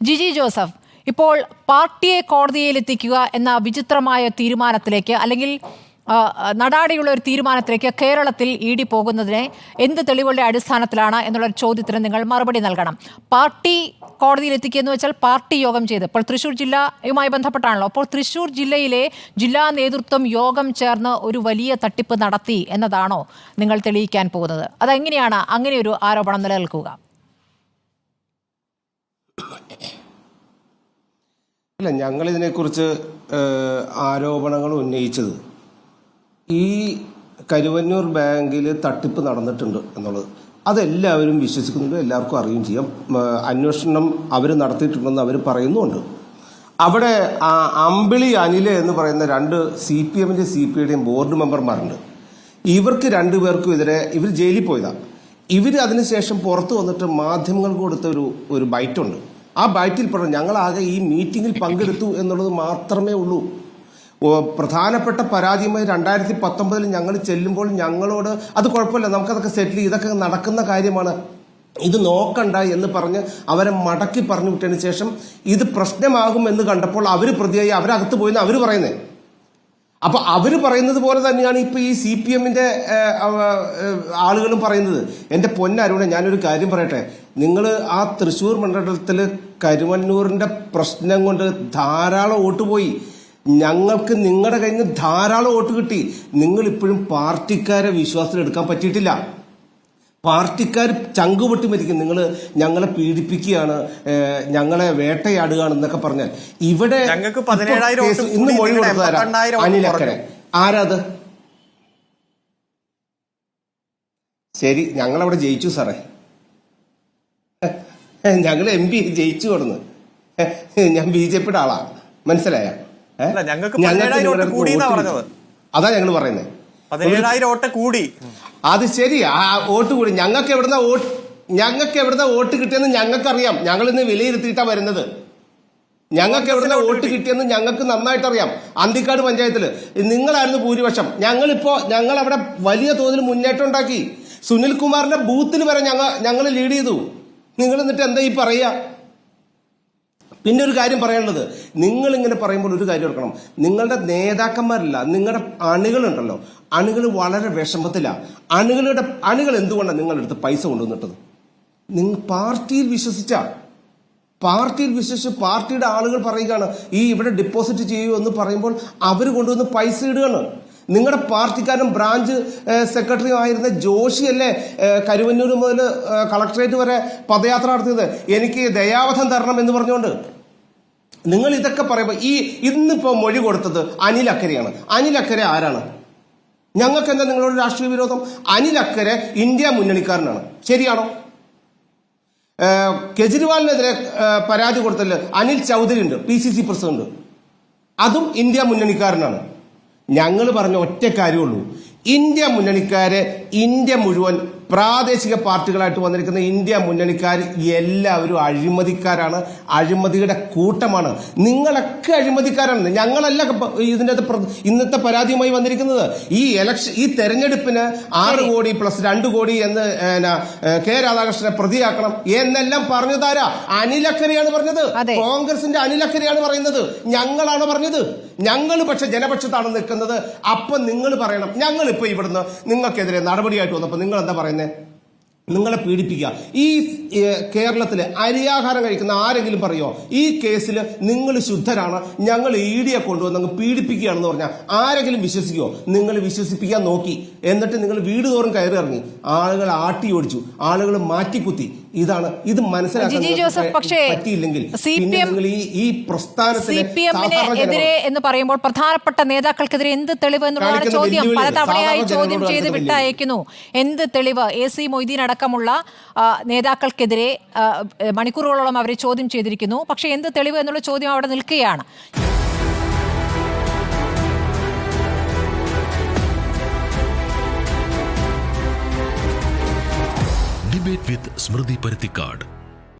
Jiji Joseph, ഇപ്പോൾ പാർട്ടിയെ കോടതിയിലെത്തിക്കുക എന്ന വിചിത്രമായ തീരുമാനത്തിലേക്ക് അല്ലെങ്കിൽ നടാടിയുള്ള ഒരു തീരുമാനത്തിലേക്ക് കേരളത്തിൽ ഇ.ഡി. പോകുന്നതിനെ എന്ത് തെളിവുകളുടെ അടിസ്ഥാനത്തിലാണ് എന്നുള്ളൊരു ചോദ്യത്തിന് നിങ്ങൾ മറുപടി നൽകണം. പാർട്ടി കോടതിയിലെത്തിക്കുക എന്ന് വെച്ചാൽ പാർട്ടി യോഗം ചെയ്ത്, ഇപ്പോൾ തൃശ്ശൂർ ജില്ലയുമായി ബന്ധപ്പെട്ടാണല്ലോ, അപ്പോൾ തൃശ്ശൂർ ജില്ലയിലെ ജില്ലാ നേതൃത്വം യോഗം ചേർന്ന് ഒരു വലിയ തട്ടിപ്പ് നടത്തി എന്നതാണോ നിങ്ങൾ തെളിയിക്കാൻ പോകുന്നത്? അതെങ്ങനെയാണ് അങ്ങനെ ഒരു ആരോപണം നിലനിൽക്കുക? അല്ല, ഞങ്ങളിതിനെക്കുറിച്ച് ആരോപണങ്ങൾ ഉന്നയിച്ചത് ഈ കരുവന്നൂർ ബാങ്കിൽ തട്ടിപ്പ് നടന്നിട്ടുണ്ട് എന്നുള്ളത് അതെല്ലാവരും വിശ്വസിക്കുന്നുണ്ട്, എല്ലാവർക്കും അറിയുകയും ചെയ്യാം. അന്വേഷണം അവർ നടത്തിയിട്ടുണ്ടെന്ന് അവർ പറയുന്നുമുണ്ട്. അവിടെ അമ്പിളി അനിൽ എന്ന് പറയുന്ന രണ്ട് CPM CPIയുടെയും ബോർഡ് മെമ്പർമാരുണ്ട്. ഇവർക്ക് രണ്ടുപേർക്കും എതിരെ ഇവർ ജയിലിൽ പോയതാണ്. ഇവർ അതിനുശേഷം പുറത്തു വന്നിട്ട് മാധ്യമങ്ങൾക്ക് കൊടുത്ത ഒരു ബൈറ്റുണ്ട്. ആ ബൈറ്റിൽ പറഞ്ഞു ഞങ്ങളാകെ ഈ മീറ്റിങ്ങിൽ പങ്കെടുത്തു എന്നുള്ളത് മാത്രമേ ഉള്ളൂ. പ്രധാനപ്പെട്ട പരാജയമായി 2019 ഞങ്ങൾ ചെല്ലുമ്പോൾ ഞങ്ങളോട് അത് കുഴപ്പമില്ല, നമുക്കതൊക്കെ സെറ്റിൽ ചെയ്ത് ഇതൊക്കെ നടക്കുന്ന കാര്യമാണ്, ഇത് നോക്കണ്ട എന്ന് പറഞ്ഞ് അവരെ മടക്കി പറഞ്ഞു വിട്ടതിന് ശേഷം ഇത് പ്രശ്നമാകുമെന്ന് കണ്ടപ്പോൾ അവർ പ്രതിയായി അവരകത്ത് പോയെന്ന് അവർ പറയുന്നത്. അപ്പൊ അവര് പറയുന്നത് പോലെ തന്നെയാണ് ഇപ്പൊ ഈ CPMന്റെ ആളുകളും പറയുന്നത്. എന്റെ പൊന്നരുണെ, ഞാനൊരു കാര്യം പറയട്ടെ, നിങ്ങൾ ആ തൃശ്ശൂർ മണ്ഡലത്തില് കരുവന്നൂരിന്റെ പ്രശ്നം കൊണ്ട് ധാരാളം വോട്ട് പോയി. ഞങ്ങൾക്ക് നിങ്ങളുടെ കയ്യിൽ നിന്ന് ധാരാളം വോട്ട് കിട്ടി. നിങ്ങൾ ഇപ്പോഴും പാർട്ടിക്കാരെ വിശ്വാസത്തിലെടുക്കാൻ പറ്റിയിട്ടില്ല. പാർട്ടിക്കാർ ചങ്കുപൊട്ടി മരിക്കും. നിങ്ങൾ ഞങ്ങളെ പീഡിപ്പിക്കുകയാണ്, ഞങ്ങളെ വേട്ടയാടുകയാണെന്നൊക്കെ പറഞ്ഞാൽ ഇവിടെ ഇന്ന് മൊഴി കൊടുത്തതാരാ? അനിലക്കരെ. ആരാത്? ശരി, ഞങ്ങളവിടെ ജയിച്ചു സാറേ, ഞങ്ങൾ MP ജയിച്ചു കൊടുന്ന്. ഞാൻ BJPയുടെ ആളാ, മനസ്സിലായ? അതാ ഞങ്ങൾ പറയുന്നത്. 17,000 വോട്ട് കൂടി. അത് ശരി, ആ വോട്ട് കൂടി. ഞങ്ങൾക്ക് എവിടുന്ന വോട്ട് കിട്ടിയെന്ന് ഞങ്ങൾക്കറിയാം. ഞങ്ങൾ ഇന്ന് വിലയിരുത്തിയിട്ടാ വരുന്നത്. ഞങ്ങൾക്ക് എവിടുന്ന വോട്ട് കിട്ടിയെന്ന് ഞങ്ങൾക്ക് നന്നായിട്ട് അറിയാം. അന്തിക്കാട് പഞ്ചായത്തില് നിങ്ങളായിരുന്നു ഭൂരിപക്ഷം. ഞങ്ങൾ അവിടെ വലിയ തോതിൽ മുന്നേറ്റം ഉണ്ടാക്കി. സുനിൽകുമാറിന്റെ ബൂത്തിൽ വരെ ഞങ്ങൾ ലീഡ് ചെയ്തു. നിങ്ങൾ എന്നിട്ട് എന്താ ഈ പറയുക? പിന്നെ ഒരു കാര്യം പറയാനുള്ളത്, നിങ്ങൾ ഇങ്ങനെ പറയുമ്പോൾ ഒരു കാര്യം ഓർക്കണം, നിങ്ങളുടെ നേതാക്കന്മാരല്ല, നിങ്ങളുടെ അണികളുണ്ടല്ലോ, അണികൾ വളരെ വിഷമത്തിലാണ്. അണികൾ എന്തുകൊണ്ടാണ് നിങ്ങളുടെ അടുത്ത് പൈസ കൊണ്ടുവന്നിട്ടത്? നിങ്ങൾ പാർട്ടിയിൽ വിശ്വസിച്ച പാർട്ടിയുടെ ആളുകൾ പറയുകയാണ് ഈ ഇവിടെ ഡെപ്പോസിറ്റ് ചെയ്യൂ എന്ന് പറയുമ്പോൾ അവർ കൊണ്ടുവന്ന് പൈസ ഇടുകയാണ്. നിങ്ങളുടെ പാർട്ടിക്കാരൻ ബ്രാഞ്ച് സെക്രട്ടറി ആയിരുന്ന ജോഷിയല്ലേ കരുവന്നൂർ മുതൽ കളക്ടറേറ്റ് വരെ പദയാത്ര നടത്തിയത്, എനിക്ക് ദയാവധം തരണം എന്ന് പറഞ്ഞുകൊണ്ട്. നിങ്ങൾ ഇതൊക്കെ പറയുമ്പോൾ ഇന്നിപ്പോ മൊഴി കൊടുത്തത് അനിൽ അക്കരെയാണ്. അനിൽ അക്കരെ ആരാണ്? ഞങ്ങൾക്ക് എന്താ നിങ്ങളോട് രാഷ്ട്രീയ വിരോധം? അനിൽ അക്കരെ ഇന്ത്യ മുന്നണിക്കാരനാണ്, ശരിയാണോ? കെജ്രിവാളിനെതിരെ പരാതി കൊടുത്തല്ലോ അനിൽ ചൗധരി ഉണ്ട്, PCC പ്രസിഡന്റ്, അതും ഇന്ത്യ മുന്നണിക്കാരനാണ്. ഞങ്ങൾ പറഞ്ഞ ഒറ്റ കാര്യമുള്ളൂ, ഇന്ത്യ മുന്നണിക്കാരെ, ഇന്ത്യ മുഴുവൻ പ്രാദേശിക പാർട്ടികളായിട്ട് വന്നിരിക്കുന്ന ഇന്ത്യ മുന്നണിക്കാർ എല്ലാവരും അഴിമതിക്കാരാണ്, അഴിമതിയുടെ കൂട്ടമാണ്. നിങ്ങളൊക്കെ അഴിമതിക്കാരാണ്. ഞങ്ങളല്ല ഇതിൻ്റെ ഇന്നത്തെ പരാതിയുമായി വന്നിരിക്കുന്നത്. ഈ തെരഞ്ഞെടുപ്പിന് 6 കോടി പ്ലസ് 2 കോടി എന്ന് K. രാധാകൃഷ്ണനെ പ്രതിയാക്കണം എന്നെല്ലാം പറഞ്ഞതാരാ? അനിലക്കരയാണ് പറഞ്ഞത്. കോൺഗ്രസിന്റെ അനിലക്കരയാണ് പറയുന്നത്, ഞങ്ങളാണ് പറഞ്ഞത്. ഞങ്ങൾ പക്ഷെ ജനപക്ഷത്താണ് നിൽക്കുന്നത്. അപ്പൊ നിങ്ങൾ പറയണം, ഞങ്ങളിപ്പോ ഇവിടുന്ന് നിങ്ങൾക്കെതിരെ നടപടിയായിട്ട് വന്നപ്പോ നിങ്ങൾ എന്താ പറയുന്നത്? നിങ്ങളെ പീഡിപ്പിക്കുക. ഈ കേരളത്തില് അരിയാഹാരം കഴിക്കുന്ന ആരെങ്കിലും പറയോ ഈ കേസിൽ നിങ്ങൾ ശുദ്ധരാണ്, ഞങ്ങൾ EDയെ കൊണ്ടുവന്ന് പീഡിപ്പിക്കുകയാണെന്ന് പറഞ്ഞാൽ ആരെങ്കിലും വിശ്വസിക്കുമോ? നിങ്ങൾ വിശ്വസിപ്പിക്കാൻ നോക്കി, എന്നിട്ട് നിങ്ങൾ വീട് തോറും കയറി ഇറങ്ങി, ആളുകൾ ആട്ടി ഓടിച്ചു, ആളുകൾ മാറ്റിക്കുത്തി. ഇത് മനസ്സിലാക്കാൻ പറ്റിയില്ലെങ്കിൽ ഈ പ്രസ്ഥാനത്തിനെതിരെ എന്ന് പറയുമ്പോൾ പ്രധാനപ്പെട്ട നേതാക്കൾക്കെതിരെ എന്ത് തെളിവ് എന്നുള്ളതാണ് ചോദ്യം. പലതവണയായി ചോദ്യം ചെയ്ത് വിട്ടയക്കുന്നു. എന്ത് തെളിവ്? AC മൊയ്തീൻ അടക്കമുള്ള നേതാക്കൾക്കെതിരെ മണിക്കൂറുകളോളം അവരെ ചോദ്യം ചെയ്തിരിക്കുന്നു. പക്ഷെ എന്ത് തെളിവ് എന്നുള്ള ചോദ്യം അവിടെ നിൽക്കുകയാണ്. ഡിബേറ്റ് വിത്ത് സ്മൃതി പരുത്തിക്കാട്.